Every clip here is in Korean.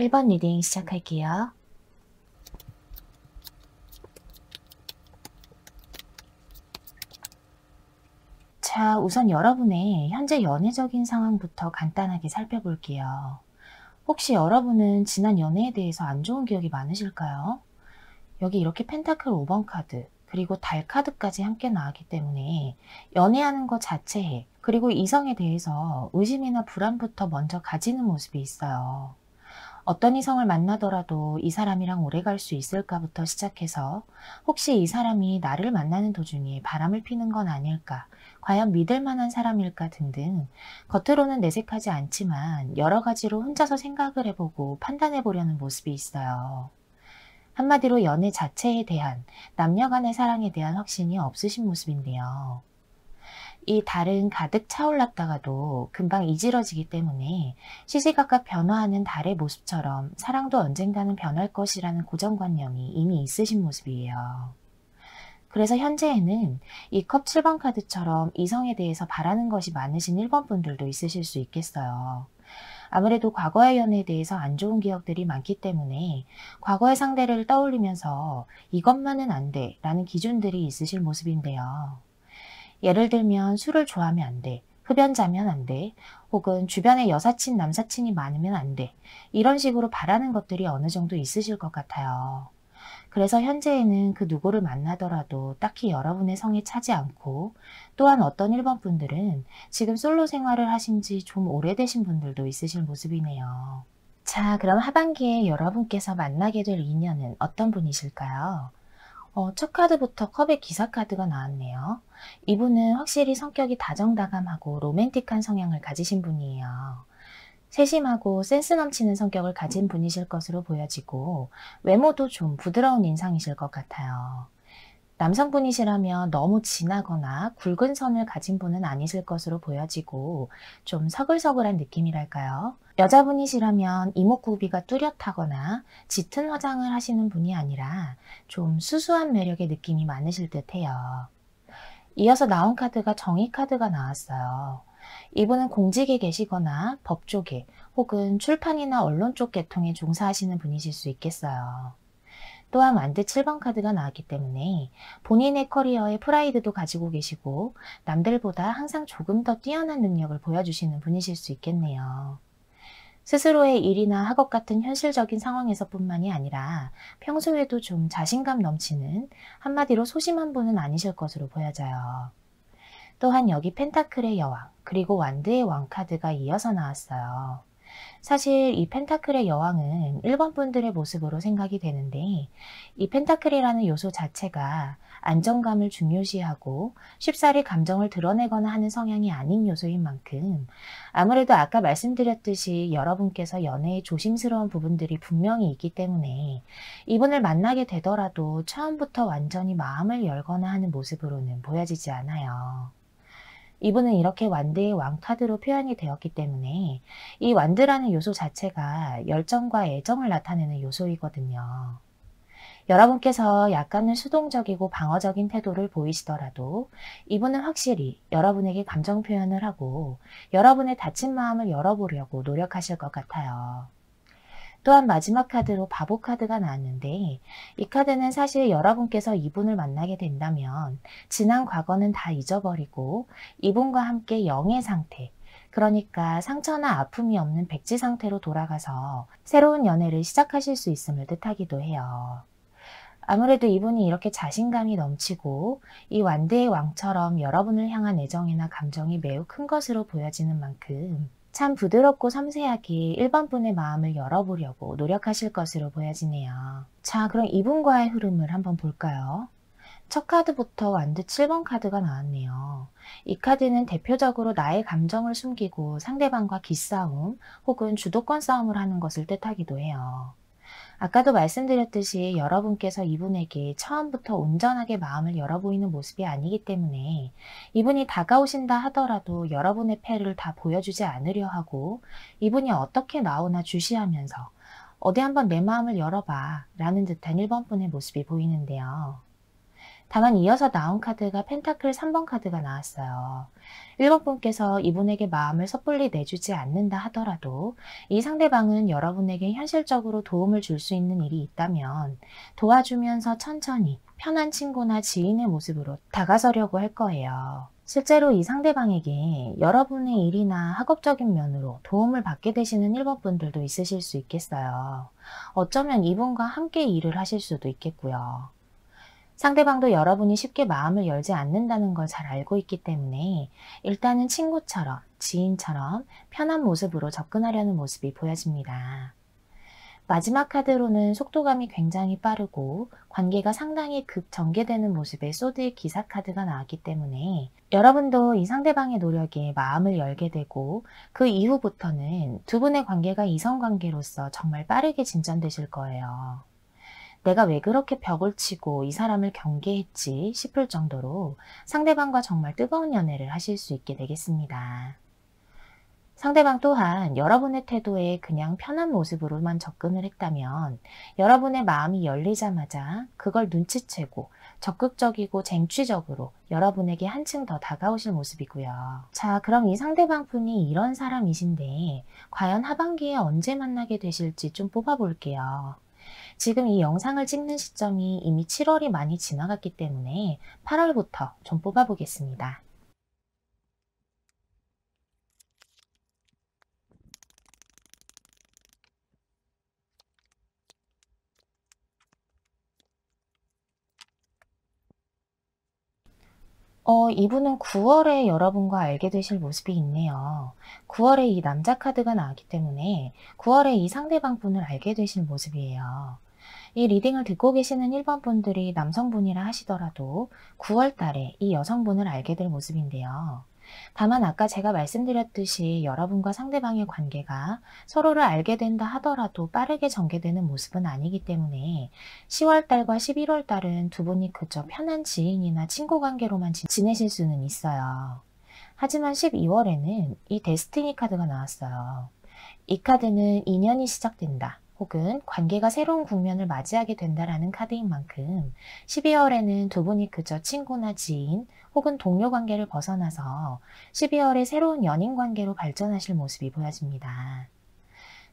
1번 리딩 시작할게요. 자, 우선 여러분의 현재 연애적인 상황부터 간단하게 살펴볼게요. 혹시 여러분은 지난 연애에 대해서 안 좋은 기억이 많으실까요? 여기 이렇게 펜타클 5번 카드, 그리고 달 카드까지 함께 나왔기 때문에 연애하는 것 자체에, 그리고 이성에 대해서 의심이나 불안부터 먼저 가지는 모습이 있어요. 어떤 이성을 만나더라도 이 사람이랑 오래 갈 수 있을까부터 시작해서 혹시 이 사람이 나를 만나는 도중에 바람을 피는 건 아닐까, 과연 믿을 만한 사람일까 등등 겉으로는 내색하지 않지만 여러 가지로 혼자서 생각을 해보고 판단해 보려는 모습이 있어요. 한마디로 연애 자체에 대한, 남녀 간의 사랑에 대한 확신이 없으신 모습인데요. 이 달은 가득 차올랐다가도 금방 이지러지기 때문에 시시각각 변화하는 달의 모습처럼 사랑도 언젠가는 변할 것이라는 고정관념이 이미 있으신 모습이에요. 그래서 현재에는 이 컵 7번 카드처럼 이성에 대해서 바라는 것이 많으신 1번 분들도 있으실 수 있겠어요. 아무래도 과거의 연애에 대해서 안 좋은 기억들이 많기 때문에 과거의 상대를 떠올리면서 이것만은 안 돼 라는 기준들이 있으실 모습인데요. 예를 들면 술을 좋아하면 안 돼, 흡연자면 안 돼, 혹은 주변에 여사친, 남사친이 많으면 안 돼, 이런 식으로 바라는 것들이 어느 정도 있으실 것 같아요. 그래서 현재에는 그 누구를 만나더라도 딱히 여러분의 성에 차지 않고, 또한 어떤 1번 분들은 지금 솔로 생활을 하신 지 좀 오래되신 분들도 있으실 모습이네요. 자, 그럼 하반기에 여러분께서 만나게 될 인연은 어떤 분이실까요? 첫 카드부터 컵의 기사 카드가 나왔네요. 이분은 확실히 성격이 다정다감하고 로맨틱한 성향을 가지신 분이에요. 세심하고 센스 넘치는 성격을 가진 분이실 것으로 보여지고 외모도 좀 부드러운 인상이실 것 같아요. 남성분이시라면 너무 진하거나 굵은 선을 가진 분은 아니실 것으로 보여지고 좀 서글서글한 느낌이랄까요? 여자분이시라면 이목구비가 뚜렷하거나 짙은 화장을 하시는 분이 아니라 좀 수수한 매력의 느낌이 많으실 듯해요. 이어서 나온 카드가 정의 카드가 나왔어요. 이분은 공직에 계시거나 법 쪽에 혹은 출판이나 언론 쪽 계통에 종사하시는 분이실 수 있겠어요. 또한 완드 7번 카드가 나왔기 때문에 본인의 커리어에 프라이드도 가지고 계시고 남들보다 항상 조금 더 뛰어난 능력을 보여주시는 분이실 수 있겠네요. 스스로의 일이나 학업 같은 현실적인 상황에서 뿐만이 아니라 평소에도 좀 자신감 넘치는, 한마디로 소심한 분은 아니실 것으로 보여져요. 또한 여기 펜타클의 여왕, 그리고 완드의 왕 카드가 이어서 나왔어요. 사실 이 펜타클의 여왕은 1번 분들의 모습으로 생각이 되는데, 이 펜타클이라는 요소 자체가 안정감을 중요시하고 쉽사리 감정을 드러내거나 하는 성향이 아닌 요소인 만큼, 아무래도 아까 말씀드렸듯이 여러분께서 연애에 조심스러운 부분들이 분명히 있기 때문에 이분을 만나게 되더라도 처음부터 완전히 마음을 열거나 하는 모습으로는 보여지지 않아요. 이분은 이렇게 완드의 왕 카드로 표현이 되었기 때문에 이 완드라는 요소 자체가 열정과 애정을 나타내는 요소이거든요. 여러분께서 약간은 수동적이고 방어적인 태도를 보이시더라도 이분은 확실히 여러분에게 감정 표현을 하고 여러분의 다친 마음을 열어보려고 노력하실 것 같아요. 또한 마지막 카드로 바보 카드가 나왔는데, 이 카드는 사실 여러분께서 이분을 만나게 된다면 지난 과거는 다 잊어버리고 이분과 함께 영의 상태, 그러니까 상처나 아픔이 없는 백지 상태로 돌아가서 새로운 연애를 시작하실 수 있음을 뜻하기도 해요. 아무래도 이분이 이렇게 자신감이 넘치고 이 완드의 왕처럼 여러분을 향한 애정이나 감정이 매우 큰 것으로 보여지는 만큼 참 부드럽고 섬세하게 1번 분의 마음을 열어보려고 노력하실 것으로 보여지네요. 자, 그럼 이분과의 흐름을 한번 볼까요? 첫 카드부터 완드 7번 카드가 나왔네요. 이 카드는 대표적으로 나의 감정을 숨기고 상대방과 기싸움 혹은 주도권 싸움을 하는 것을 뜻하기도 해요. 아까도 말씀드렸듯이 여러분께서 이분에게 처음부터 온전하게 마음을 열어보이는 모습이 아니기 때문에 이분이 다가오신다 하더라도 여러분의 패를 다 보여주지 않으려 하고 이분이 어떻게 나오나 주시하면서 어디 한번 내 마음을 열어봐 라는 듯한 1번 분의 모습이 보이는데요. 다만 이어서 나온 카드가 펜타클 3번 카드가 나왔어요. 1번 분께서 이분에게 마음을 섣불리 내주지 않는다 하더라도 이 상대방은 여러분에게 현실적으로 도움을 줄 수 있는 일이 있다면 도와주면서 천천히 편한 친구나 지인의 모습으로 다가서려고 할 거예요. 실제로 이 상대방에게 여러분의 일이나 학업적인 면으로 도움을 받게 되시는 1번 분들도 있으실 수 있겠어요. 어쩌면 이분과 함께 일을 하실 수도 있겠고요. 상대방도 여러분이 쉽게 마음을 열지 않는다는 걸 잘 알고 있기 때문에 일단은 친구처럼, 지인처럼 편한 모습으로 접근하려는 모습이 보여집니다. 마지막 카드로는 속도감이 굉장히 빠르고 관계가 상당히 급전개되는 모습의 소드의 기사 카드가 나왔기 때문에 여러분도 이 상대방의 노력에 마음을 열게 되고 그 이후부터는 두 분의 관계가 이성관계로서 정말 빠르게 진전되실 거예요. 내가 왜 그렇게 벽을 치고 이 사람을 경계했지 싶을 정도로 상대방과 정말 뜨거운 연애를 하실 수 있게 되겠습니다. 상대방 또한 여러분의 태도에 그냥 편한 모습으로만 접근을 했다면 여러분의 마음이 열리자마자 그걸 눈치채고 적극적이고 쟁취적으로 여러분에게 한층 더 다가오실 모습이고요. 자, 그럼 이 상대방 분이 이런 사람이신데 과연 하반기에 언제 만나게 되실지 좀 뽑아볼게요. 지금 이 영상을 찍는 시점이 이미 7월이 많이 지나갔기 때문에 8월부터 좀 뽑아보겠습니다. 이분은 9월에 여러분과 알게 되실 모습이 있네요. 9월에 이 남자 카드가 나왔기 때문에 9월에 이 상대방 분을 알게 되실 모습이에요. 이 리딩을 듣고 계시는 1번 분들이 남성분이라 하시더라도 9월 달에 이 여성분을 알게 될 모습인데요. 다만 아까 제가 말씀드렸듯이 여러분과 상대방의 관계가 서로를 알게 된다 하더라도 빠르게 전개되는 모습은 아니기 때문에 10월 달과 11월 달은 두 분이 그저 편한 지인이나 친구 관계로만 지내실 수는 있어요. 하지만 12월에는 이 데스티니 카드가 나왔어요. 이 카드는 인연이 시작된다 혹은 관계가 새로운 국면을 맞이하게 된다라는 카드인 만큼 12월에는 두 분이 그저 친구나 지인 혹은 동료 관계를 벗어나서 12월에 새로운 연인 관계로 발전하실 모습이 보여집니다.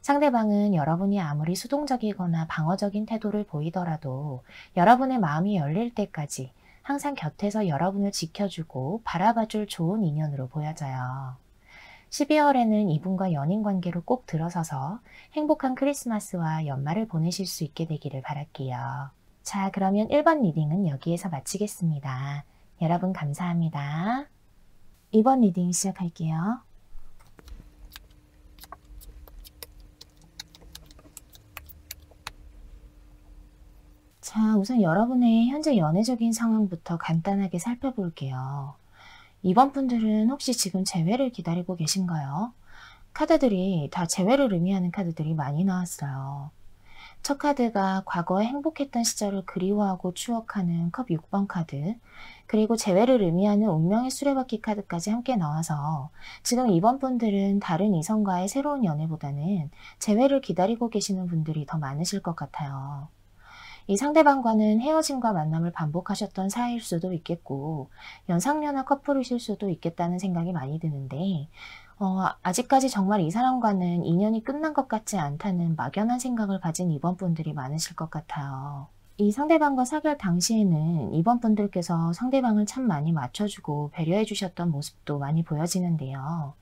상대방은 여러분이 아무리 수동적이거나 방어적인 태도를 보이더라도 여러분의 마음이 열릴 때까지 항상 곁에서 여러분을 지켜주고 바라봐줄 좋은 인연으로 보여져요. 12월에는 이분과 연인 관계로 꼭 들어서서 행복한 크리스마스와 연말을 보내실 수 있게 되기를 바랄게요. 자, 그러면 1번 리딩은 여기에서 마치겠습니다. 여러분 감사합니다. 2번 리딩 시작할게요. 자, 우선 여러분의 현재 연애적인 상황부터 간단하게 살펴볼게요. 이번 분들은 혹시 지금 재회를 기다리고 계신가요? 카드들이 다 재회를 의미하는 카드들이 많이 나왔어요. 첫 카드가 과거에 행복했던 시절을 그리워하고 추억하는 컵 6번 카드, 그리고 재회를 의미하는 운명의 수레바퀴 카드까지 함께 나와서 지금 이번 분들은 다른 이성과의 새로운 연애보다는 재회를 기다리고 계시는 분들이 더 많으실 것 같아요. 이 상대방과는 헤어짐과 만남을 반복하셨던 사이일 수도 있겠고 연상연하 커플이실 수도 있겠다는 생각이 많이 드는데 아직까지 정말 이 사람과는 인연이 끝난 것 같지 않다는 막연한 생각을 가진 이번 분들이 많으실 것 같아요. 이 상대방과 사귈 당시에는 이번 분들께서 상대방을 참 많이 맞춰주고 배려해 주셨던 모습도 많이 보여지는데요.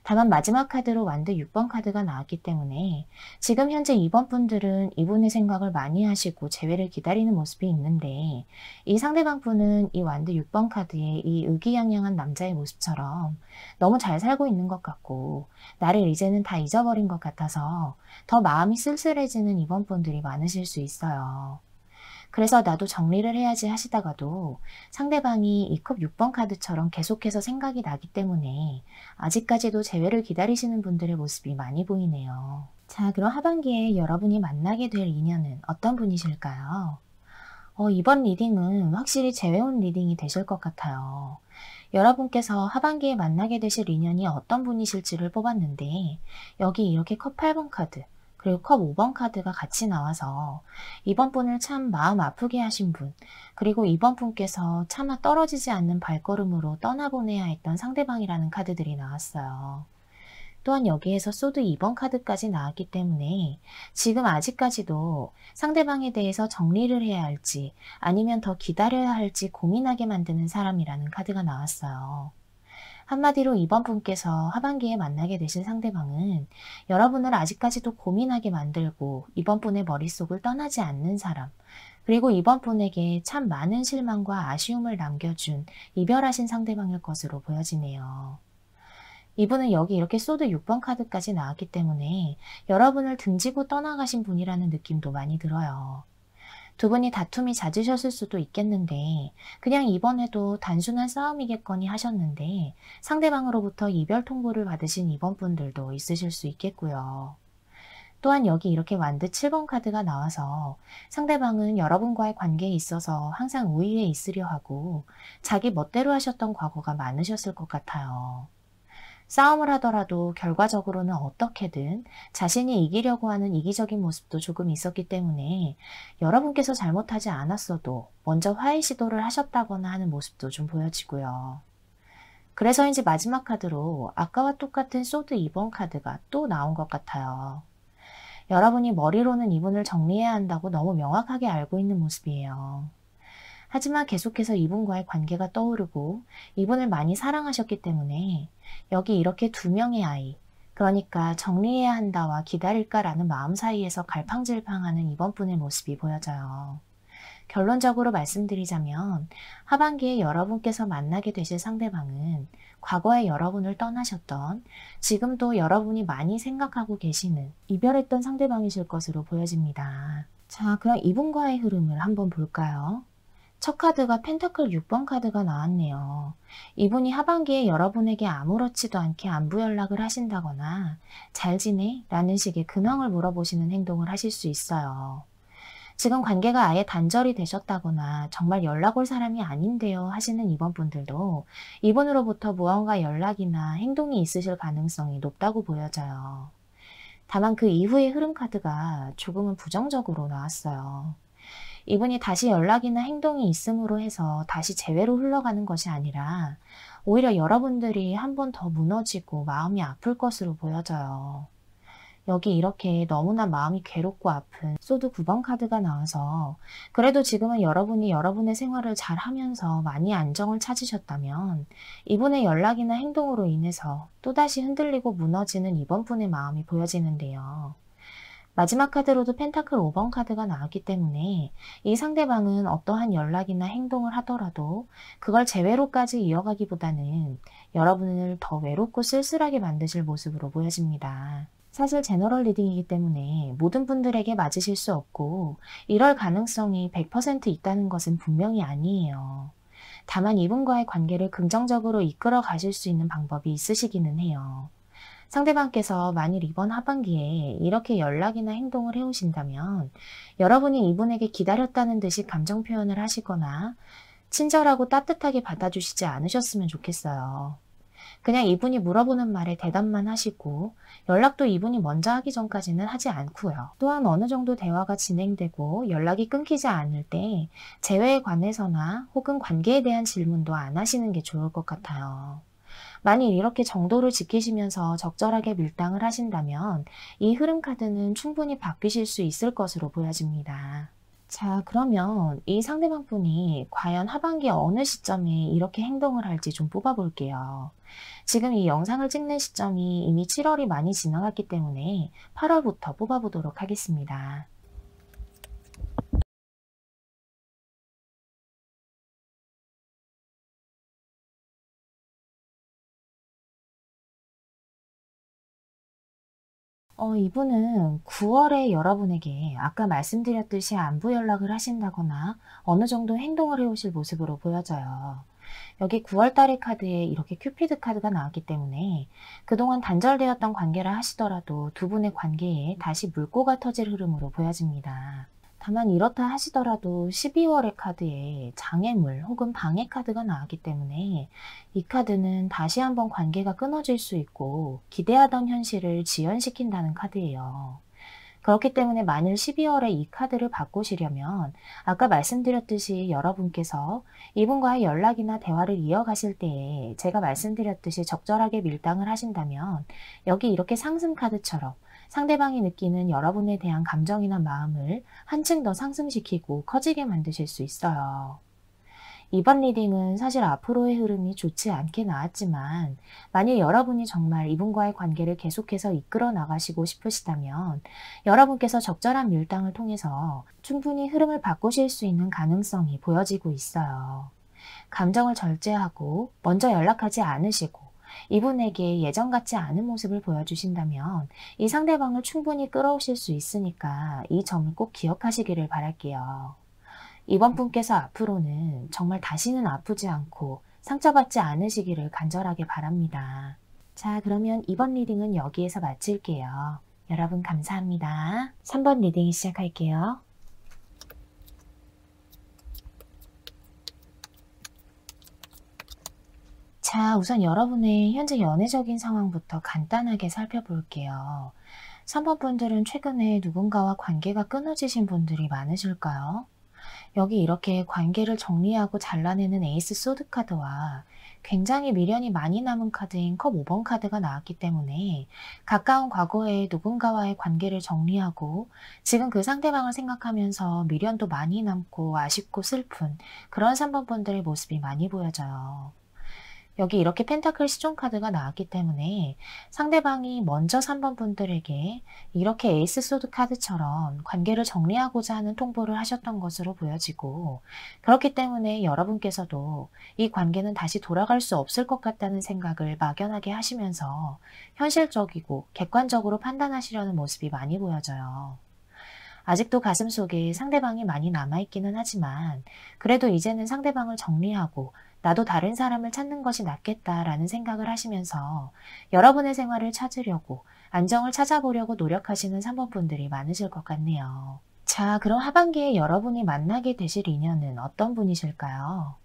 다만 마지막 카드로 완드 6번 카드가 나왔기 때문에 지금 현재 이번 분들은 이분의 생각을 많이 하시고 재회를 기다리는 모습이 있는데 이 상대방 분은 이 완드 6번 카드의 이 의기양양한 남자의 모습처럼 너무 잘 살고 있는 것 같고 나를 이제는 다 잊어버린 것 같아서 더 마음이 쓸쓸해지는 이번 분들이 많으실 수 있어요. 그래서 나도 정리를 해야지 하시다가도 상대방이 이 컵 6번 카드처럼 계속해서 생각이 나기 때문에 아직까지도 재회를 기다리시는 분들의 모습이 많이 보이네요. 자, 그럼 하반기에 여러분이 만나게 될 인연은 어떤 분이실까요? 이번 리딩은 확실히 재회운 리딩이 되실 것 같아요. 여러분께서 하반기에 만나게 되실 인연이 어떤 분이실지를 뽑았는데 여기 이렇게 컵 8번 카드 그리고 컵 5번 카드가 같이 나와서 이번 분을 참 마음 아프게 하신 분, 그리고 이번 분께서 차마 떨어지지 않는 발걸음으로 떠나보내야 했던 상대방이라는 카드들이 나왔어요. 또한 여기에서 소드 2번 카드까지 나왔기 때문에 지금 아직까지도 상대방에 대해서 정리를 해야 할지 아니면 더 기다려야 할지 고민하게 만드는 사람이라는 카드가 나왔어요. 한마디로 이번 분께서 하반기에 만나게 되실 상대방은 여러분을 아직까지도 고민하게 만들고 이번 분의 머릿속을 떠나지 않는 사람, 그리고 이번 분에게 참 많은 실망과 아쉬움을 남겨준 이별하신 상대방일 것으로 보여지네요. 이분은 여기 이렇게 소드 6번 카드까지 나왔기 때문에 여러분을 등지고 떠나가신 분이라는 느낌도 많이 들어요. 두 분이 다툼이 잦으셨을 수도 있겠는데 그냥 이번에도 단순한 싸움이겠거니 하셨는데 상대방으로부터 이별 통보를 받으신 이번 분들도 있으실 수 있겠고요. 또한 여기 이렇게 완드 7번 카드가 나와서 상대방은 여러분과의 관계에 있어서 항상 우위에 있으려 하고 자기 멋대로 하셨던 과거가 많으셨을 것 같아요. 싸움을 하더라도 결과적으로는 어떻게든 자신이 이기려고 하는 이기적인 모습도 조금 있었기 때문에 여러분께서 잘못하지 않았어도 먼저 화해 시도를 하셨다거나 하는 모습도 좀 보여지고요. 그래서인지 마지막 카드로 아까와 똑같은 소드 2번 카드가 또 나온 것 같아요. 여러분이 머리로는 이분을 정리해야 한다고 너무 명확하게 알고 있는 모습이에요. 하지만 계속해서 이분과의 관계가 떠오르고 이분을 많이 사랑하셨기 때문에 여기 이렇게 두 명의 아이, 그러니까 정리해야 한다와 기다릴까라는 마음 사이에서 갈팡질팡하는 이번 분의 모습이 보여져요. 결론적으로 말씀드리자면 하반기에 여러분께서 만나게 되실 상대방은 과거에 여러분을 떠나셨던, 지금도 여러분이 많이 생각하고 계시는 이별했던 상대방이실 것으로 보여집니다. 자, 그럼 이분과의 흐름을 한번 볼까요? 첫 카드가 펜타클 6번 카드가 나왔네요. 이분이 하반기에 여러분에게 아무렇지도 않게 안부 연락을 하신다거나 잘 지내? 라는 식의 근황을 물어보시는 행동을 하실 수 있어요. 지금 관계가 아예 단절이 되셨다거나 정말 연락 올 사람이 아닌데요 하시는 이번 분들도 이분으로부터 무언가 연락이나 행동이 있으실 가능성이 높다고 보여져요. 다만 그 이후의 흐름 카드가 조금은 부정적으로 나왔어요. 이분이 다시 연락이나 행동이 있음으로 해서 다시 재회로 흘러가는 것이 아니라 오히려 여러분들이 한 번 더 무너지고 마음이 아플 것으로 보여져요. 여기 이렇게 너무나 마음이 괴롭고 아픈 소드 9번 카드가 나와서 그래도 지금은 여러분이 여러분의 생활을 잘 하면서 많이 안정을 찾으셨다면 이분의 연락이나 행동으로 인해서 또다시 흔들리고 무너지는 이번 분의 마음이 보여지는데요. 마지막 카드로도 펜타클 5번 카드가 나왔기 때문에 이 상대방은 어떠한 연락이나 행동을 하더라도 그걸 재회로까지 이어가기보다는 여러분을 더 외롭고 쓸쓸하게 만드실 모습으로 보여집니다. 사실 제너럴 리딩이기 때문에 모든 분들에게 맞으실 수 없고 이럴 가능성이 100% 있다는 것은 분명히 아니에요. 다만 이분과의 관계를 긍정적으로 이끌어 가실 수 있는 방법이 있으시기는 해요. 상대방께서 만일 이번 하반기에 이렇게 연락이나 행동을 해오신다면 여러분이 이분에게 기다렸다는 듯이 감정 표현을 하시거나 친절하고 따뜻하게 받아주시지 않으셨으면 좋겠어요. 그냥 이분이 물어보는 말에 대답만 하시고 연락도 이분이 먼저 하기 전까지는 하지 않고요. 또한 어느 정도 대화가 진행되고 연락이 끊기지 않을 때 재회에 관해서나 혹은 관계에 대한 질문도 안 하시는 게 좋을 것 같아요. 만일 이렇게 정도를 지키시면서 적절하게 밀당을 하신다면 이 흐름 카드는 충분히 바뀌실 수 있을 것으로 보여집니다. 자, 그러면 이 상대방 분이 과연 하반기 어느 시점에 이렇게 행동을 할지 좀 뽑아볼게요. 지금 이 영상을 찍는 시점이 이미 7월이 많이 지나갔기 때문에 8월부터 뽑아보도록 하겠습니다. 이분은 9월에 여러분에게 아까 말씀드렸듯이 안부 연락을 하신다거나 어느 정도 행동을 해오실 모습으로 보여져요. 여기 9월 달의 카드에 이렇게 큐피드 카드가 나왔기 때문에 그동안 단절되었던 관계를 하시더라도 두 분의 관계에 다시 물꼬가 터질 흐름으로 보여집니다. 다만 이렇다 하시더라도 12월의 카드에 장애물 혹은 방해 카드가 나왔기 때문에 이 카드는 다시 한번 관계가 끊어질 수 있고 기대하던 현실을 지연시킨다는 카드예요. 그렇기 때문에 만일 12월에 이 카드를 바꾸시려면 아까 말씀드렸듯이 여러분께서 이분과의 연락이나 대화를 이어가실 때에 제가 말씀드렸듯이 적절하게 밀당을 하신다면 여기 이렇게 상승 카드처럼 상대방이 느끼는 여러분에 대한 감정이나 마음을 한층 더 상승시키고 커지게 만드실 수 있어요. 이번 리딩은 사실 앞으로의 흐름이 좋지 않게 나왔지만 만일 여러분이 정말 이분과의 관계를 계속해서 이끌어 나가시고 싶으시다면 여러분께서 적절한 밀당을 통해서 충분히 흐름을 바꾸실 수 있는 가능성이 보여지고 있어요. 감정을 절제하고 먼저 연락하지 않으시고 이분에게 예전 같지 않은 모습을 보여주신다면 이 상대방을 충분히 끌어오실 수 있으니까 이 점을 꼭 기억하시기를 바랄게요. 이번 분께서 앞으로는 정말 다시는 아프지 않고 상처받지 않으시기를 간절하게 바랍니다. 자, 그러면 이번 리딩은 여기에서 마칠게요. 여러분 감사합니다. 3번 리딩 시작할게요. 자, 우선 여러분의 현재 연애적인 상황부터 간단하게 살펴볼게요. 3번 분들은 최근에 누군가와 관계가 끊어지신 분들이 많으실까요? 여기 이렇게 관계를 정리하고 잘라내는 에이스 소드 카드와 굉장히 미련이 많이 남은 카드인 컵 5번 카드가 나왔기 때문에 가까운 과거에 누군가와의 관계를 정리하고 지금 그 상대방을 생각하면서 미련도 많이 남고 아쉽고 슬픈 그런 3번 분들의 모습이 많이 보여져요. 여기 이렇게 펜타클 시종 카드가 나왔기 때문에 상대방이 먼저 3번 분들에게 이렇게 에이스 소드 카드처럼 관계를 정리하고자 하는 통보를 하셨던 것으로 보여지고 그렇기 때문에 여러분께서도 이 관계는 다시 돌아갈 수 없을 것 같다는 생각을 막연하게 하시면서 현실적이고 객관적으로 판단하시려는 모습이 많이 보여져요. 아직도 가슴속에 상대방이 많이 남아있기는 하지만 그래도 이제는 상대방을 정리하고 나도 다른 사람을 찾는 것이 낫겠다라는 생각을 하시면서 여러분의 생활을 찾으려고 안정을 찾아보려고 노력하시는 3번 분들이 많으실 것 같네요. 자, 그럼 하반기에 여러분이 만나게 되실 인연은 어떤 분이실까요?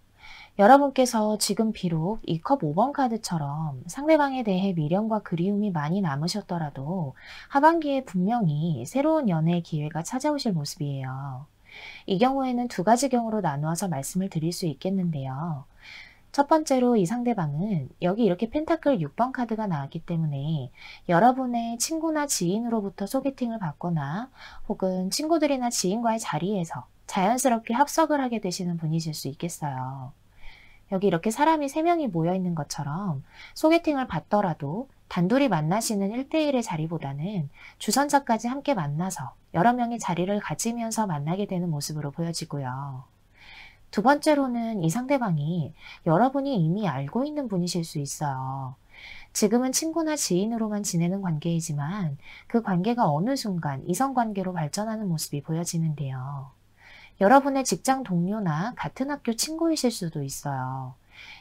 여러분께서 지금 비록 이 컵 5번 카드처럼 상대방에 대해 미련과 그리움이 많이 남으셨더라도 하반기에 분명히 새로운 연애의 기회가 찾아오실 모습이에요. 이 경우에는 두 가지 경우로 나누어서 말씀을 드릴 수 있겠는데요. 첫 번째로 이 상대방은 여기 이렇게 펜타클 6번 카드가 나왔기 때문에 여러분의 친구나 지인으로부터 소개팅을 받거나 혹은 친구들이나 지인과의 자리에서 자연스럽게 합석을 하게 되시는 분이실 수 있겠어요. 여기 이렇게 사람이 3명이 모여 있는 것처럼 소개팅을 받더라도 단둘이 만나시는 1대1의 자리보다는 주선자까지 함께 만나서 여러 명의 자리를 가지면서 만나게 되는 모습으로 보여지고요. 두 번째로는 이 상대방이 여러분이 이미 알고 있는 분이실 수 있어요. 지금은 친구나 지인으로만 지내는 관계이지만 그 관계가 어느 순간 이성관계로 발전하는 모습이 보여지는데요. 여러분의 직장 동료나 같은 학교 친구이실 수도 있어요.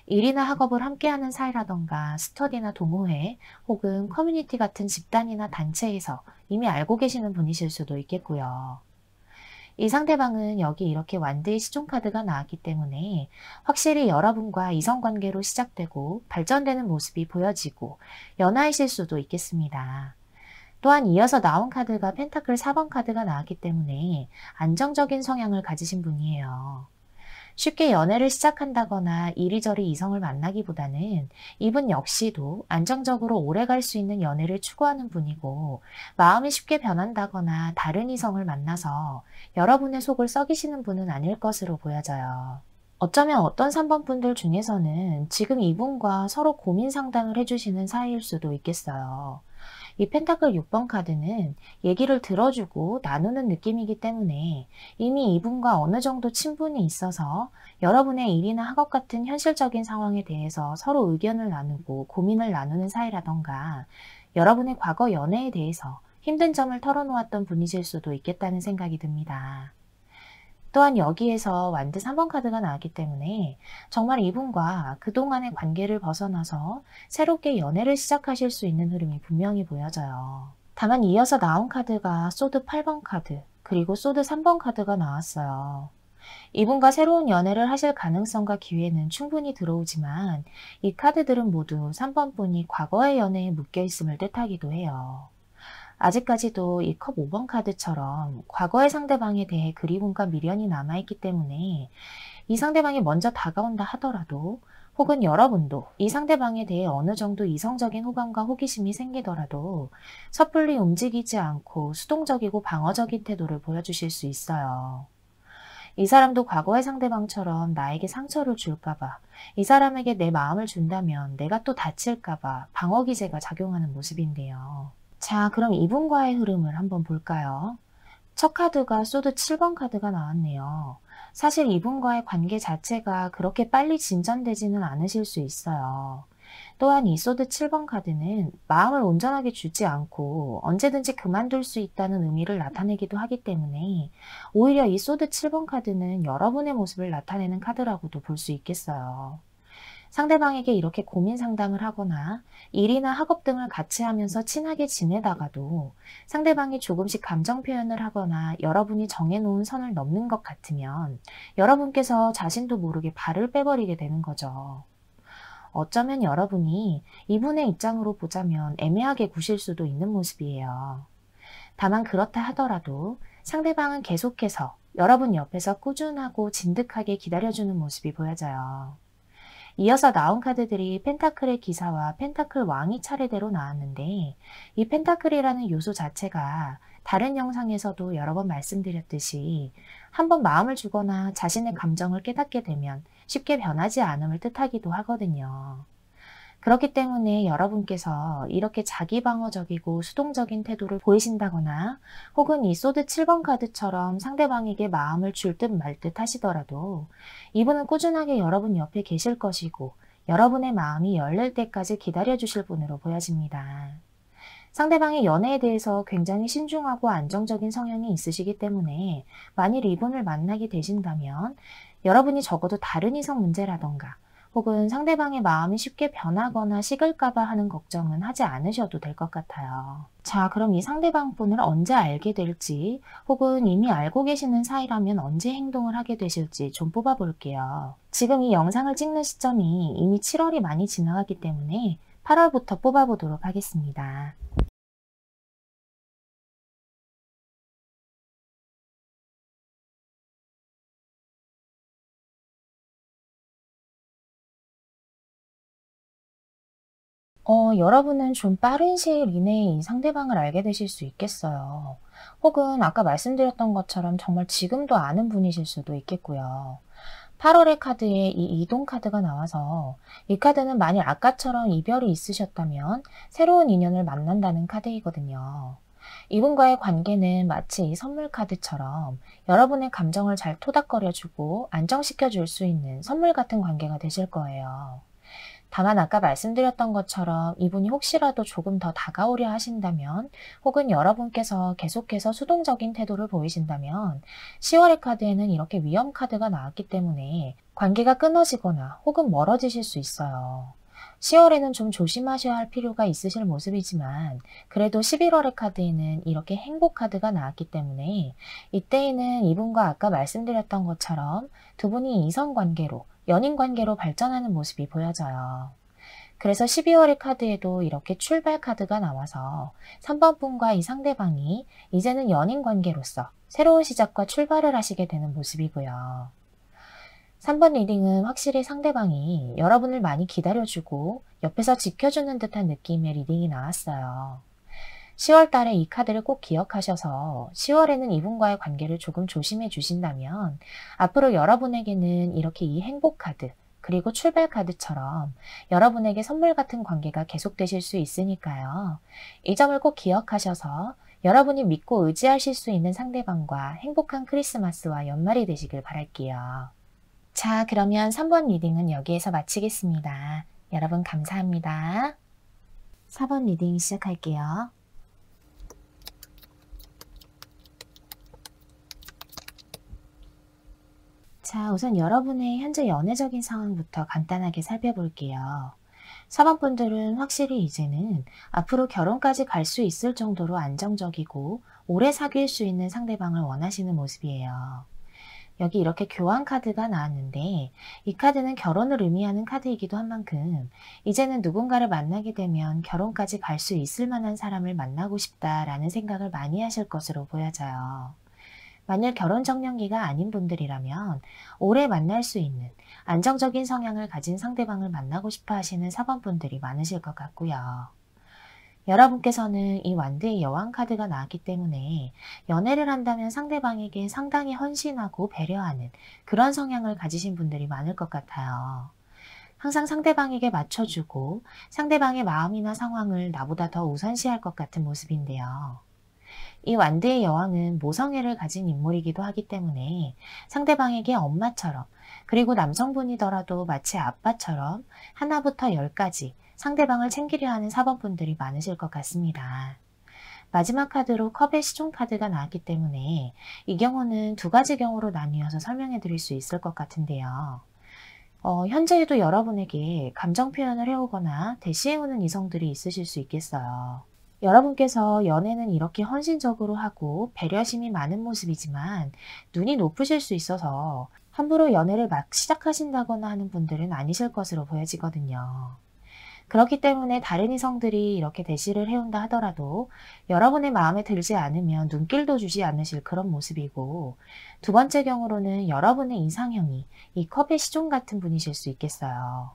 일이나 학업을 함께하는 사이라던가 스터디나 동호회 혹은 커뮤니티 같은 집단이나 단체에서 이미 알고 계시는 분이실 수도 있겠고요. 이 상대방은 여기 이렇게 완드의 시종카드가 나왔기 때문에 확실히 여러분과 이성관계로 시작되고 발전되는 모습이 보여지고 연하이실 수도 있겠습니다. 또한 이어서 나온 카드가 펜타클 4번 카드가 나왔기 때문에 안정적인 성향을 가지신 분이에요. 쉽게 연애를 시작한다거나 이리저리 이성을 만나기보다는 이분 역시도 안정적으로 오래 갈 수 있는 연애를 추구하는 분이고 마음이 쉽게 변한다거나 다른 이성을 만나서 여러분의 속을 썩이시는 분은 아닐 것으로 보여져요. 어쩌면 어떤 3번 분들 중에서는 지금 이분과 서로 고민 상담을 해주시는 사이일 수도 있겠어요. 이 펜타클 6번 카드는 얘기를 들어주고 나누는 느낌이기 때문에 이미 이분과 어느 정도 친분이 있어서 여러분의 일이나 학업 같은 현실적인 상황에 대해서 서로 의견을 나누고 고민을 나누는 사이라던가 여러분의 과거 연애에 대해서 힘든 점을 털어놓았던 분이실 수도 있겠다는 생각이 듭니다. 또한 여기에서 완드 3번 카드가 나왔기 때문에 정말 이분과 그동안의 관계를 벗어나서 새롭게 연애를 시작하실 수 있는 흐름이 분명히 보여져요. 다만 이어서 나온 카드가 소드 8번 카드, 그리고 소드 3번 카드가 나왔어요. 이분과 새로운 연애를 하실 가능성과 기회는 충분히 들어오지만 이 카드들은 모두 3번 분이 과거의 연애에 묶여 있음을 뜻하기도 해요. 아직까지도 이 컵 5번 카드처럼 과거의 상대방에 대해 그리움과 미련이 남아있기 때문에 이 상대방이 먼저 다가온다 하더라도 혹은 여러분도 이 상대방에 대해 어느 정도 이성적인 호감과 호기심이 생기더라도 섣불리 움직이지 않고 수동적이고 방어적인 태도를 보여주실 수 있어요. 이 사람도 과거의 상대방처럼 나에게 상처를 줄까봐, 이 사람에게 내 마음을 준다면 내가 또 다칠까봐 방어 기제가 작용하는 모습인데요. 자, 그럼 이분과의 흐름을 한번 볼까요? 첫 카드가 소드 7번 카드가 나왔네요. 사실 이분과의 관계 자체가 그렇게 빨리 진전되지는 않으실 수 있어요. 또한 이 소드 7번 카드는 마음을 온전하게 주지 않고 언제든지 그만둘 수 있다는 의미를 나타내기도 하기 때문에 오히려 이 소드 7번 카드는 여러분의 모습을 나타내는 카드라고도 볼 수 있겠어요. 상대방에게 이렇게 고민 상담을 하거나 일이나 학업 등을 같이 하면서 친하게 지내다가도 상대방이 조금씩 감정 표현을 하거나 여러분이 정해놓은 선을 넘는 것 같으면 여러분께서 자신도 모르게 발을 빼버리게 되는 거죠. 어쩌면 여러분이 이분의 입장으로 보자면 애매하게 구실 수도 있는 모습이에요. 다만 그렇다 하더라도 상대방은 계속해서 여러분 옆에서 꾸준하고 진득하게 기다려주는 모습이 보여져요. 이어서 나온 카드들이 펜타클의 기사와 펜타클 왕이 차례대로 나왔는데 이 펜타클이라는 요소 자체가 다른 영상에서도 여러 번 말씀드렸듯이 한번 마음을 주거나 자신의 감정을 깨닫게 되면 쉽게 변하지 않음을 뜻하기도 하거든요. 그렇기 때문에 여러분께서 이렇게 자기방어적이고 수동적인 태도를 보이신다거나 혹은 이 소드 7번 카드처럼 상대방에게 마음을 줄 듯 말 듯 하시더라도 이분은 꾸준하게 여러분 옆에 계실 것이고 여러분의 마음이 열릴 때까지 기다려 주실 분으로 보여집니다. 상대방의 연애에 대해서 굉장히 신중하고 안정적인 성향이 있으시기 때문에 만일 이분을 만나게 되신다면 여러분이 적어도 다른 이성 문제라던가 혹은 상대방의 마음이 쉽게 변하거나 식을까 봐 하는 걱정은 하지 않으셔도 될 것 같아요. 자, 그럼 이 상대방 분을 언제 알게 될지, 혹은 이미 알고 계시는 사이라면 언제 행동을 하게 되실지 좀 뽑아 볼게요. 지금 이 영상을 찍는 시점이 이미 7월이 많이 지나갔기 때문에 8월부터 뽑아 보도록 하겠습니다. 여러분은 좀 빠른 시일 이내에 이 상대방을 알게 되실 수 있겠어요. 혹은 아까 말씀드렸던 것처럼 정말 지금도 아는 분이실 수도 있겠고요. 8월의 카드에 이 이동 카드가 나와서 이 카드는 만일 아까처럼 이별이 있으셨다면 새로운 인연을 만난다는 카드이거든요. 이분과의 관계는 마치 이 선물 카드처럼 여러분의 감정을 잘 토닥거려주고 안정시켜 줄 수 있는 선물 같은 관계가 되실 거예요. 다만 아까 말씀드렸던 것처럼 이분이 혹시라도 조금 더 다가오려 하신다면, 혹은 여러분께서 계속해서 수동적인 태도를 보이신다면 10월의 카드에는 이렇게 위험 카드가 나왔기 때문에 관계가 끊어지거나 혹은 멀어지실 수 있어요. 10월에는 좀 조심하셔야 할 필요가 있으실 모습이지만, 그래도 11월의 카드에는 이렇게 행복 카드가 나왔기 때문에 이때에는 이분과 아까 말씀드렸던 것처럼 두 분이 이성관계로, 연인관계로 발전하는 모습이 보여져요. 그래서 12월의 카드에도 이렇게 출발 카드가 나와서 3번 분과 이 상대방이 이제는 연인관계로서 새로운 시작과 출발을 하시게 되는 모습이고요. 3번 리딩은 확실히 상대방이 여러분을 많이 기다려주고 옆에서 지켜주는 듯한 느낌의 리딩이 나왔어요. 10월 달에 이 카드를 꼭 기억하셔서 10월에는 이분과의 관계를 조금 조심해 주신다면 앞으로 여러분에게는 이렇게 이 행복 카드, 그리고 출발 카드처럼 여러분에게 선물 같은 관계가 계속되실 수 있으니까요. 이 점을 꼭 기억하셔서 여러분이 믿고 의지하실 수 있는 상대방과 행복한 크리스마스와 연말이 되시길 바랄게요. 자, 그러면 3번 리딩은 여기에서 마치겠습니다. 여러분 감사합니다. 4번 리딩 시작할게요. 자, 우선 여러분의 현재 연애적인 상황부터 간단하게 살펴볼게요. 4번 분들은 확실히 이제는 앞으로 결혼까지 갈 수 있을 정도로 안정적이고 오래 사귈 수 있는 상대방을 원하시는 모습이에요. 여기 이렇게 교환 카드가 나왔는데, 이 카드는 결혼을 의미하는 카드이기도 한 만큼 이제는 누군가를 만나게 되면 결혼까지 갈 수 있을 만한 사람을 만나고 싶다라는 생각을 많이 하실 것으로 보여져요. 만일 결혼 정년기가 아닌 분들이라면 오래 만날 수 있는 안정적인 성향을 가진 상대방을 만나고 싶어 하시는 4번 분들이 많으실 것 같고요. 여러분께서는 이 완대의 여왕 카드가 나왔기 때문에 연애를 한다면 상대방에게 상당히 헌신하고 배려하는 그런 성향을 가지신 분들이 많을 것 같아요. 항상 상대방에게 맞춰주고 상대방의 마음이나 상황을 나보다 더 우선시할 것 같은 모습인데요. 이 완대의 여왕은 모성애를 가진 인물이기도 하기 때문에 상대방에게 엄마처럼, 그리고 남성분이더라도 마치 아빠처럼 하나부터 열까지 상대방을 챙기려 하는 4번 분들이 많으실 것 같습니다. 마지막 카드로 컵의 시종 카드가 나왔기 때문에 이 경우는 두 가지 경우로 나뉘어서 설명해 드릴 수 있을 것 같은데요. 현재에도 여러분에게 감정 표현을 해오거나 대시해오는 이성들이 있으실 수 있겠어요. 여러분께서 연애는 이렇게 헌신적으로 하고 배려심이 많은 모습이지만 눈이 높으실 수 있어서 함부로 연애를 막 시작하신다거나 하는 분들은 아니실 것으로 보여지거든요. 그렇기 때문에 다른 이성들이 이렇게 대시를 해온다 하더라도 여러분의 마음에 들지 않으면 눈길도 주지 않으실 그런 모습이고, 두 번째 경우로는 여러분의 이상형이 이 컵의 시종 같은 분이실 수 있겠어요.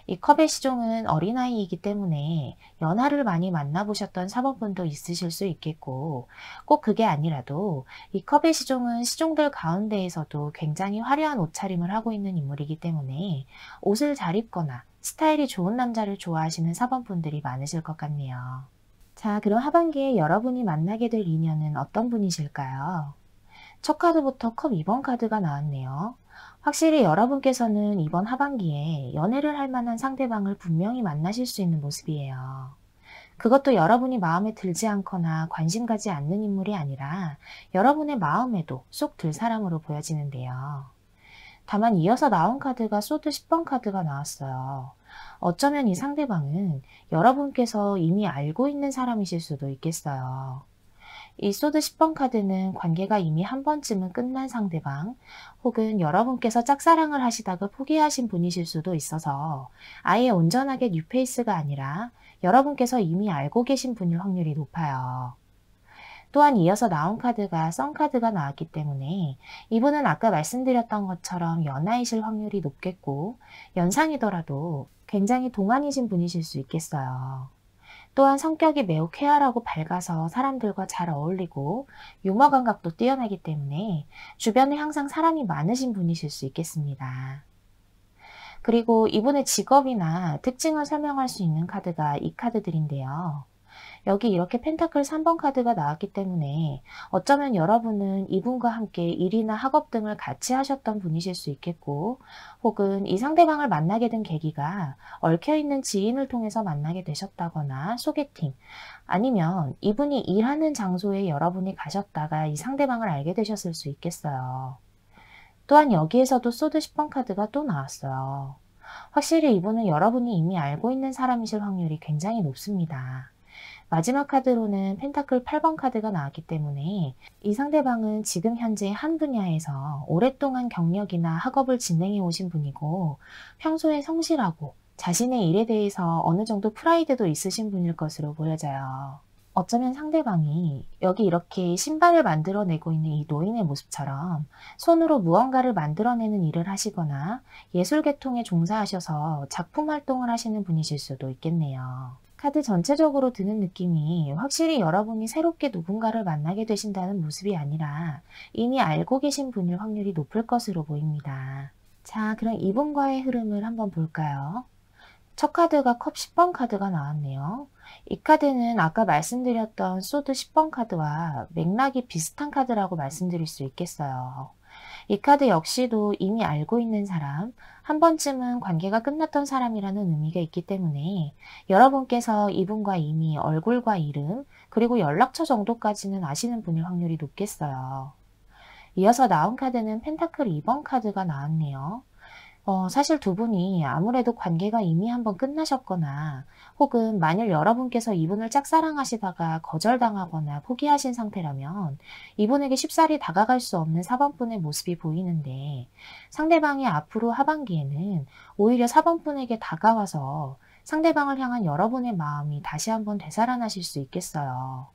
이 컵의 시종은 어린아이이기 때문에 연하를 많이 만나보셨던 사모분도 있으실 수 있겠고, 꼭 그게 아니라도 이 컵의 시종은 시종들 가운데에서도 굉장히 화려한 옷차림을 하고 있는 인물이기 때문에 옷을 잘 입거나 스타일이 좋은 남자를 좋아하시는 사범분들이 많으실 것 같네요. 자, 그럼 하반기에 여러분이 만나게 될 인연은 어떤 분이실까요? 첫 카드부터 컵 2번 카드가 나왔네요. 확실히 여러분께서는 이번 하반기에 연애를 할 만한 상대방을 분명히 만나실 수 있는 모습이에요. 그것도 여러분이 마음에 들지 않거나 관심 가지 않는 인물이 아니라 여러분의 마음에도 쏙 들 사람으로 보여지는데요. 다만 이어서 나온 카드가 소드 10번 카드가 나왔어요. 어쩌면 이 상대방은 여러분께서 이미 알고 있는 사람이실 수도 있겠어요. 이 소드 10번 카드는 관계가 이미 한 번쯤은 끝난 상대방, 혹은 여러분께서 짝사랑을 하시다가 포기하신 분이실 수도 있어서 아예 온전하게 뉴페이스가 아니라 여러분께서 이미 알고 계신 분일 확률이 높아요. 또한 이어서 나온 카드가 썬 카드가 나왔기 때문에 이분은 아까 말씀드렸던 것처럼 연하이실 확률이 높겠고, 연상이더라도 굉장히 동안이신 분이실 수 있겠어요. 또한 성격이 매우 쾌활하고 밝아서 사람들과 잘 어울리고 유머 감각도 뛰어나기 때문에 주변에 항상 사람이 많으신 분이실 수 있겠습니다. 그리고 이분의 직업이나 특징을 설명할 수 있는 카드가 이 카드들인데요. 여기 이렇게 펜타클 3번 카드가 나왔기 때문에 어쩌면 여러분은 이분과 함께 일이나 학업 등을 같이 하셨던 분이실 수 있겠고, 혹은 이 상대방을 만나게 된 계기가 얽혀있는 지인을 통해서 만나게 되셨다거나 소개팅, 아니면 이분이 일하는 장소에 여러분이 가셨다가 이 상대방을 알게 되셨을 수 있겠어요. 또한 여기에서도 소드 10번 카드가 또 나왔어요. 확실히 이분은 여러분이 이미 알고 있는 사람이실 확률이 굉장히 높습니다. 마지막 카드로는 펜타클 8번 카드가 나왔기 때문에 이 상대방은 지금 현재 한 분야에서 오랫동안 경력이나 학업을 진행해 오신 분이고, 평소에 성실하고 자신의 일에 대해서 어느 정도 프라이드도 있으신 분일 것으로 보여져요. 어쩌면 상대방이 여기 이렇게 신발을 만들어내고 있는 이 노인의 모습처럼 손으로 무언가를 만들어내는 일을 하시거나 예술 계통에 종사하셔서 작품 활동을 하시는 분이실 수도 있겠네요. 카드 전체적으로 드는 느낌이 확실히 여러분이 새롭게 누군가를 만나게 되신다는 모습이 아니라 이미 알고 계신 분일 확률이 높을 것으로 보입니다. 자, 그럼 이분과의 흐름을 한번 볼까요? 첫 카드가 컵 10번 카드가 나왔네요. 이 카드는 아까 말씀드렸던 소드 10번 카드와 맥락이 비슷한 카드라고 말씀드릴 수 있겠어요. 이 카드 역시도 이미 알고 있는 사람, 한 번쯤은 관계가 끝났던 사람이라는 의미가 있기 때문에 여러분께서 이분과 이미 얼굴과 이름, 그리고 연락처 정도까지는 아시는 분일 확률이 높겠어요. 이어서 나온 카드는 펜타클 2번 카드가 나왔네요. 사실 두 분이 아무래도 관계가 이미 한번 끝나셨거나, 혹은 만일 여러분께서 이분을 짝사랑하시다가 거절당하거나 포기하신 상태라면 이분에게 쉽사리 다가갈 수 없는 4번분의 모습이 보이는데, 상대방이 앞으로 하반기에는 오히려 4번분에게 다가와서 상대방을 향한 여러분의 마음이 다시 한번 되살아나실 수 있겠어요.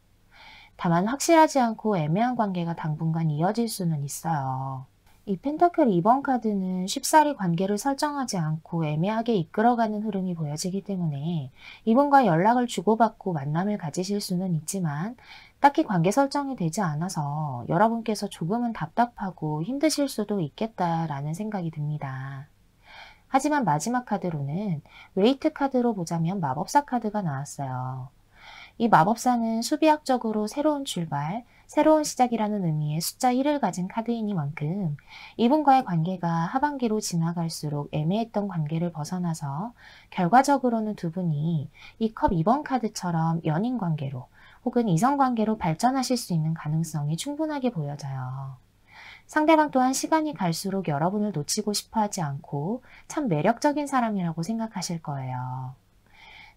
다만 확실하지 않고 애매한 관계가 당분간 이어질 수는 있어요. 이 펜타클 2번 카드는 쉽사리 관계를 설정하지 않고 애매하게 이끌어가는 흐름이 보여지기 때문에 이분과 연락을 주고받고 만남을 가지실 수는 있지만 딱히 관계 설정이 되지 않아서 여러분께서 조금은 답답하고 힘드실 수도 있겠다라는 생각이 듭니다. 하지만 마지막 카드로는 웨이트 카드로 보자면 마법사 카드가 나왔어요. 이 마법사는 수비학적으로 새로운 출발, 새로운 시작이라는 의미의 숫자 1을 가진 카드이니만큼 이분과의 관계가 하반기로 지나갈수록 애매했던 관계를 벗어나서 결과적으로는 두 분이 이 컵 2번 카드처럼 연인 관계로 혹은 이성 관계로 발전하실 수 있는 가능성이 충분하게 보여져요. 상대방 또한 시간이 갈수록 여러분을 놓치고 싶어 하지 않고 참 매력적인 사람이라고 생각하실 거예요.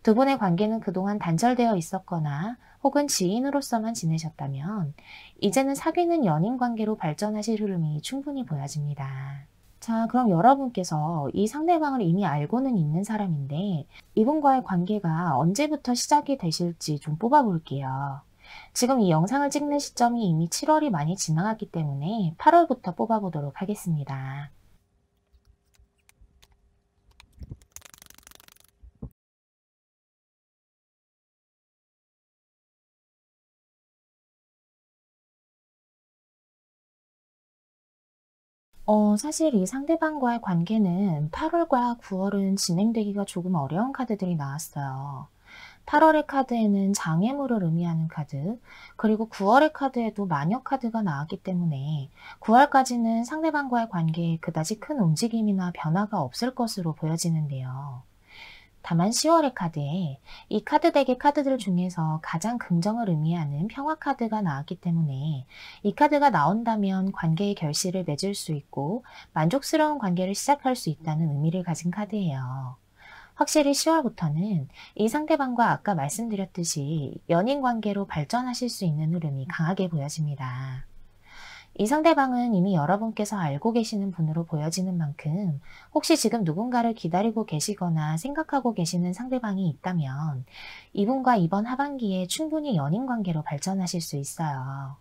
두 분의 관계는 그동안 단절되어 있었거나 혹은 지인으로서만 지내셨다면 이제는 사귀는 연인 관계로 발전하실 흐름이 충분히 보여집니다. 자, 그럼 여러분께서 이 상대방을 이미 알고는 있는 사람인데 이분과의 관계가 언제부터 시작이 되실지 좀 뽑아볼게요. 지금 이 영상을 찍는 시점이 이미 7월이 많이 지나갔기 때문에 8월부터 뽑아보도록 하겠습니다. 사실 이 상대방과의 관계는 8월과 9월은 진행되기가 조금 어려운 카드들이 나왔어요. 8월의 카드에는 장애물을 의미하는 카드, 그리고 9월의 카드에도 마녀 카드가 나왔기 때문에 9월까지는 상대방과의 관계에 그다지 큰 움직임이나 변화가 없을 것으로 보여지는데요. 다만 10월의 카드에 이 카드 덱의 카드들 중에서 가장 긍정을 의미하는 평화 카드가 나왔기 때문에 이 카드가 나온다면 관계의 결실을 맺을 수 있고 만족스러운 관계를 시작할 수 있다는 의미를 가진 카드예요. 확실히 10월부터는 이 상대방과 아까 말씀드렸듯이 연인 관계로 발전하실 수 있는 흐름이 강하게 보여집니다. 이 상대방은 이미 여러분께서 알고 계시는 분으로 보여지는 만큼 혹시 지금 누군가를 기다리고 계시거나 생각하고 계시는 상대방이 있다면 이분과 이번 하반기에 충분히 연인 관계로 발전하실 수 있어요.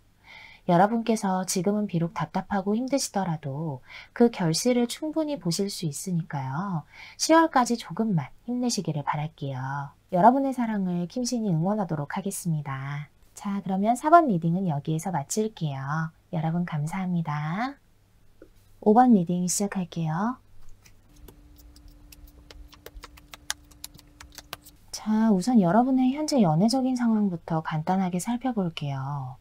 여러분께서 지금은 비록 답답하고 힘드시더라도 그 결실을 충분히 보실 수 있으니까요. 10월까지 조금만 힘내시기를 바랄게요. 여러분의 사랑을 김신이 응원하도록 하겠습니다. 자, 그러면 4번 리딩은 여기에서 마칠게요. 여러분 감사합니다. 5번 리딩 시작할게요. 자, 우선 여러분의 현재 연애적인 상황부터 간단하게 살펴볼게요.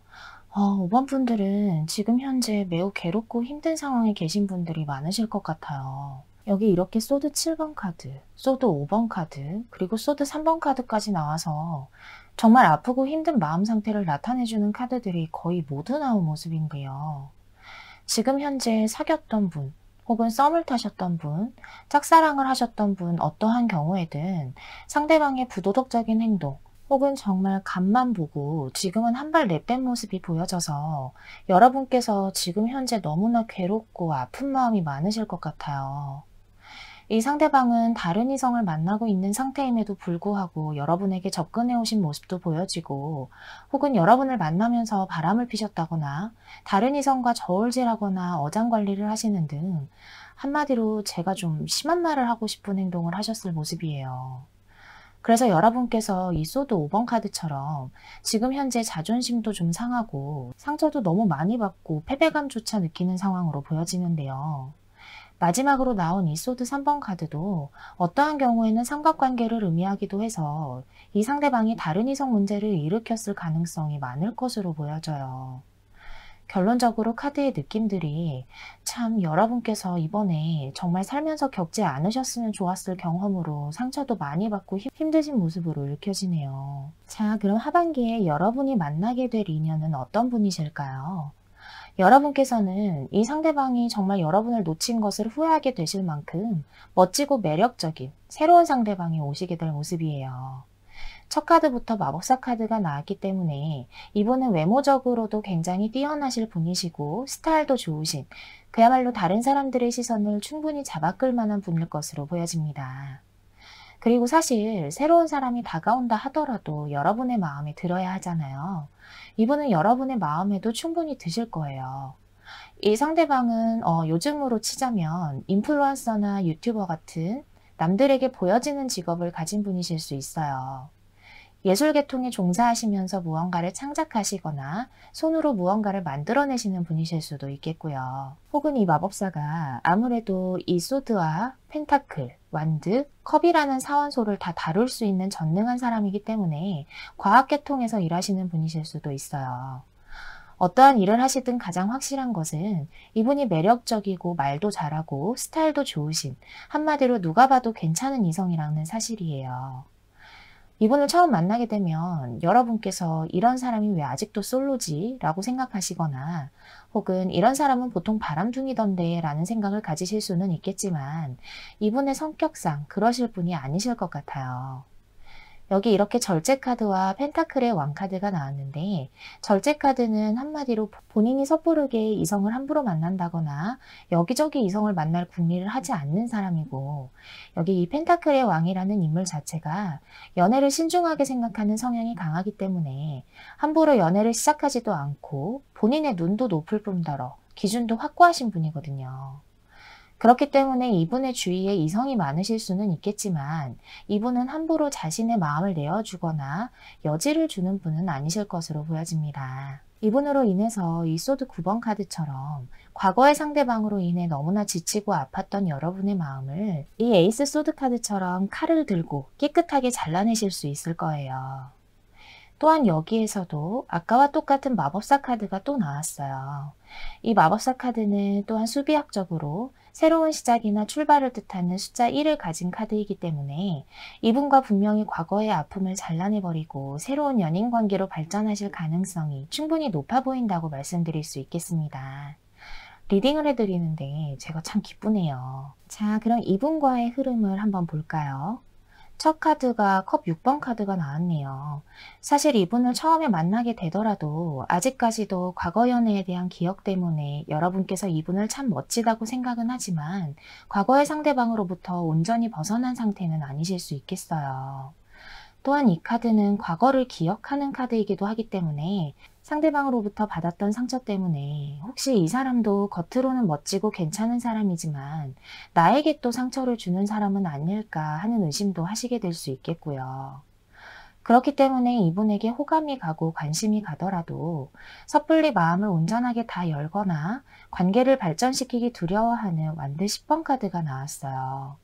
5번 분들은 지금 현재 매우 괴롭고 힘든 상황에 계신 분들이 많으실 것 같아요. 여기 이렇게 소드 7번 카드, 소드 5번 카드, 그리고 소드 3번 카드까지 나와서 정말 아프고 힘든 마음 상태를 나타내주는 카드들이 거의 모두 나온 모습인데요. 지금 현재 사귀었던 분, 혹은 썸을 타셨던 분, 짝사랑을 하셨던 분 어떠한 경우에든 상대방의 부도덕적인 행동, 혹은 정말 간만 보고 지금은 한 발 내뺀 모습이 보여져서 여러분께서 지금 현재 너무나 괴롭고 아픈 마음이 많으실 것 같아요. 이 상대방은 다른 이성을 만나고 있는 상태임에도 불구하고 여러분에게 접근해 오신 모습도 보여지고 혹은 여러분을 만나면서 바람을 피셨다거나 다른 이성과 저울질하거나 어장관리를 하시는 등 한마디로 제가 좀 심한 말을 하고 싶은 행동을 하셨을 모습이에요. 그래서 여러분께서 이 소드 5번 카드처럼 지금 현재 자존심도 좀 상하고 상처도 너무 많이 받고 패배감조차 느끼는 상황으로 보여지는데요. 마지막으로 나온 이 소드 3번 카드도 어떠한 경우에는 삼각관계를 의미하기도 해서 이 상대방이 다른 이성 문제를 일으켰을 가능성이 많을 것으로 보여져요. 결론적으로 카드의 느낌들이 참 여러분께서 이번에 정말 살면서 겪지 않으셨으면 좋았을 경험으로 상처도 많이 받고 힘드신 모습으로 읽혀지네요. 자, 그럼 하반기에 여러분이 만나게 될 인연은 어떤 분이실까요? 여러분께서는 이 상대방이 정말 여러분을 놓친 것을 후회하게 되실 만큼 멋지고 매력적인 새로운 상대방이 오시게 될 모습이에요. 첫 카드부터 마법사 카드가 나왔기 때문에 이분은 외모적으로도 굉장히 뛰어나실 분이시고 스타일도 좋으신 그야말로 다른 사람들의 시선을 충분히 잡아끌 만한 분일 것으로 보여집니다. 그리고 사실 새로운 사람이 다가온다 하더라도 여러분의 마음에 들어야 하잖아요. 이분은 여러분의 마음에도 충분히 드실 거예요. 이 상대방은 요즘으로 치자면 인플루언서나 유튜버 같은 남들에게 보여지는 직업을 가진 분이실 수 있어요. 예술 계통에 종사하시면서 무언가를 창작하시거나 손으로 무언가를 만들어내시는 분이실 수도 있겠고요. 혹은 이 마법사가 아무래도 이 소드와 펜타클, 완드, 컵이라는 사원소를 다 다룰 수 있는 전능한 사람이기 때문에 과학 계통에서 일하시는 분이실 수도 있어요. 어떠한 일을 하시든 가장 확실한 것은 이분이 매력적이고 말도 잘하고 스타일도 좋으신 한마디로 누가 봐도 괜찮은 이성이라는 사실이에요. 이분을 처음 만나게 되면 여러분께서 이런 사람이 왜 아직도 솔로지? 라고 생각하시거나 혹은 이런 사람은 보통 바람둥이던데 라는 생각을 가지실 수는 있겠지만 이분의 성격상 그러실 분이 아니실 것 같아요. 여기 이렇게 절제 카드와 펜타클의 왕 카드가 나왔는데 절제 카드는 한마디로 본인이 섣부르게 이성을 함부로 만난다거나 여기저기 이성을 만날 궁리를 하지 않는 사람이고 여기 이 펜타클의 왕이라는 인물 자체가 연애를 신중하게 생각하는 성향이 강하기 때문에 함부로 연애를 시작하지도 않고 본인의 눈도 높을 뿐더러 기준도 확고하신 분이거든요. 그렇기 때문에 이분의 주위에 이성이 많으실 수는 있겠지만 이분은 함부로 자신의 마음을 내어주거나 여지를 주는 분은 아니실 것으로 보여집니다. 이분으로 인해서 이 소드 9번 카드처럼 과거의 상대방으로 인해 너무나 지치고 아팠던 여러분의 마음을 이 에이스 소드 카드처럼 칼을 들고 깨끗하게 잘라내실 수 있을 거예요. 또한 여기에서도 아까와 똑같은 마법사 카드가 또 나왔어요. 이 마법사 카드는 또한 수비학적으로 새로운 시작이나 출발을 뜻하는 숫자 1을 가진 카드이기 때문에 이분과 분명히 과거의 아픔을 잘라내버리고 새로운 연인 관계로 발전하실 가능성이 충분히 높아 보인다고 말씀드릴 수 있겠습니다. 리딩을 해드리는데 제가 참 기쁘네요. 자, 그럼 이분과의 흐름을 한번 볼까요? 첫 카드가 컵 6번 카드가 나왔네요. 사실 이분을 처음에 만나게 되더라도 아직까지도 과거 연애에 대한 기억 때문에 여러분께서 이분을 참 멋지다고 생각은 하지만 과거의 상대방으로부터 온전히 벗어난 상태는 아니실 수 있겠어요. 또한 이 카드는 과거를 기억하는 카드이기도 하기 때문에 상대방으로부터 받았던 상처 때문에 혹시 이 사람도 겉으로는 멋지고 괜찮은 사람이지만 나에게 또 상처를 주는 사람은 아닐까 하는 의심도 하시게 될 수 있겠고요. 그렇기 때문에 이분에게 호감이 가고 관심이 가더라도 섣불리 마음을 온전하게 다 열거나 관계를 발전시키기 두려워하는 완드 10번 카드가 나왔어요.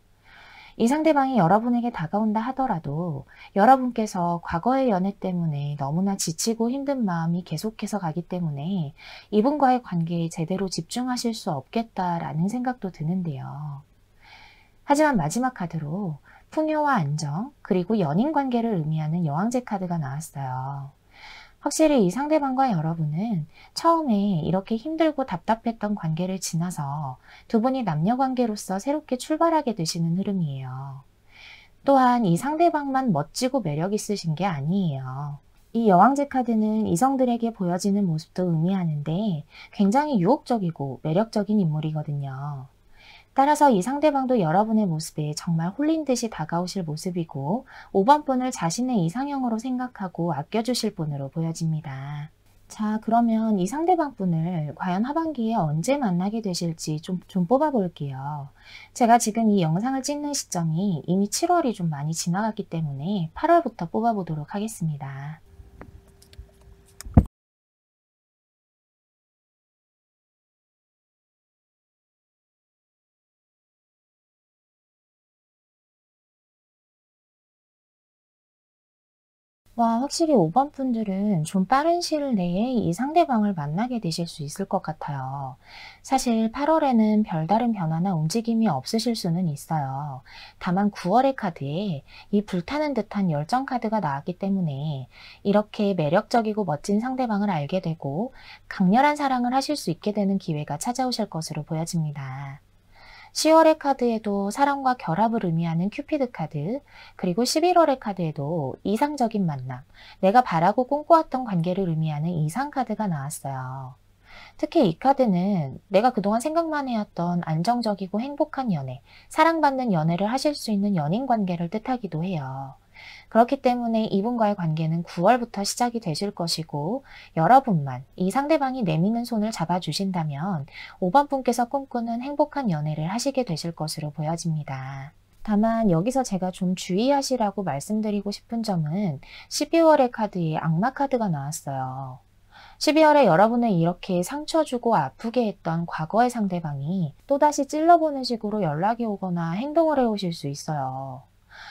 이 상대방이 여러분에게 다가온다 하더라도 여러분께서 과거의 연애 때문에 너무나 지치고 힘든 마음이 계속해서 가기 때문에 이분과의 관계에 제대로 집중하실 수 없겠다라는 생각도 드는데요. 하지만 마지막 카드로 풍요와 안정, 그리고 연인 관계를 의미하는 여왕제 카드가 나왔어요. 확실히 이 상대방과 여러분은 처음에 이렇게 힘들고 답답했던 관계를 지나서 두 분이 남녀 관계로서 새롭게 출발하게 되시는 흐름이에요. 또한 이 상대방만 멋지고 매력 있으신 게 아니에요. 이 여왕제 카드는 이성들에게 보여지는 모습도 의미하는데 굉장히 유혹적이고 매력적인 인물이거든요. 따라서 이 상대방도 여러분의 모습에 정말 홀린 듯이 다가오실 모습이고 5번 분을 자신의 이상형으로 생각하고 아껴주실 분으로 보여집니다. 자, 그러면 이 상대방 분을 과연 하반기에 언제 만나게 되실지 좀 뽑아볼게요. 제가 지금 이 영상을 찍는 시점이 이미 7월이 좀 많이 지나갔기 때문에 8월부터 뽑아보도록 하겠습니다. 와, 확실히 5번 분들은 좀 빠른 시일 내에 이 상대방을 만나게 되실 수 있을 것 같아요. 사실 8월에는 별다른 변화나 움직임이 없으실 수는 있어요. 다만 9월의 카드에 이 불타는 듯한 열정 카드가 나왔기 때문에 이렇게 매력적이고 멋진 상대방을 알게 되고 강렬한 사랑을 하실 수 있게 되는 기회가 찾아오실 것으로 보여집니다. 10월의 카드에도 사랑과 결합을 의미하는 큐피드 카드, 그리고 11월의 카드에도 이상적인 만남, 내가 바라고 꿈꿔왔던 관계를 의미하는 이상 카드가 나왔어요. 특히 이 카드는 내가 그동안 생각만 해왔던 안정적이고 행복한 연애, 사랑받는 연애를 하실 수 있는 연인 관계를 뜻하기도 해요. 그렇기 때문에 이분과의 관계는 9월부터 시작이 되실 것이고 여러분만 이 상대방이 내미는 손을 잡아주신다면 5번 분께서 꿈꾸는 행복한 연애를 하시게 되실 것으로 보여집니다. 다만 여기서 제가 좀 주의하시라고 말씀드리고 싶은 점은 12월의 카드에 악마 카드가 나왔어요. 12월에 여러분을 이렇게 상처 주고 아프게 했던 과거의 상대방이 또다시 찔러보는 식으로 연락이 오거나 행동을 해오실 수 있어요.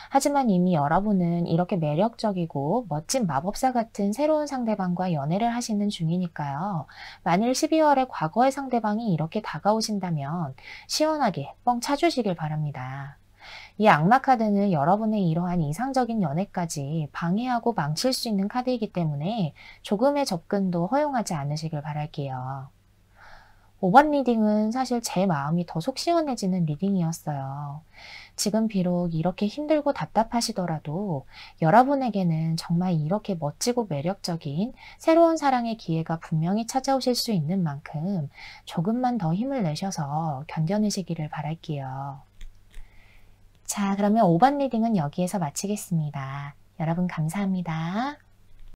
하지만 이미 여러분은 이렇게 매력적이고 멋진 마법사 같은 새로운 상대방과 연애를 하시는 중이니까요. 만일 12월에 과거의 상대방이 이렇게 다가오신다면 시원하게 뻥 차주시길 바랍니다. 이 악마 카드는 여러분의 이러한 이상적인 연애까지 방해하고 망칠 수 있는 카드이기 때문에 조금의 접근도 허용하지 않으시길 바랄게요. 5번 리딩은 사실 제 마음이 더 속 시원해지는 리딩이었어요. 지금 비록 이렇게 힘들고 답답하시더라도 여러분에게는 정말 이렇게 멋지고 매력적인 새로운 사랑의 기회가 분명히 찾아오실 수 있는 만큼 조금만 더 힘을 내셔서 견뎌내시기를 바랄게요. 자, 그러면 5번 리딩은 여기에서 마치겠습니다. 여러분 감사합니다.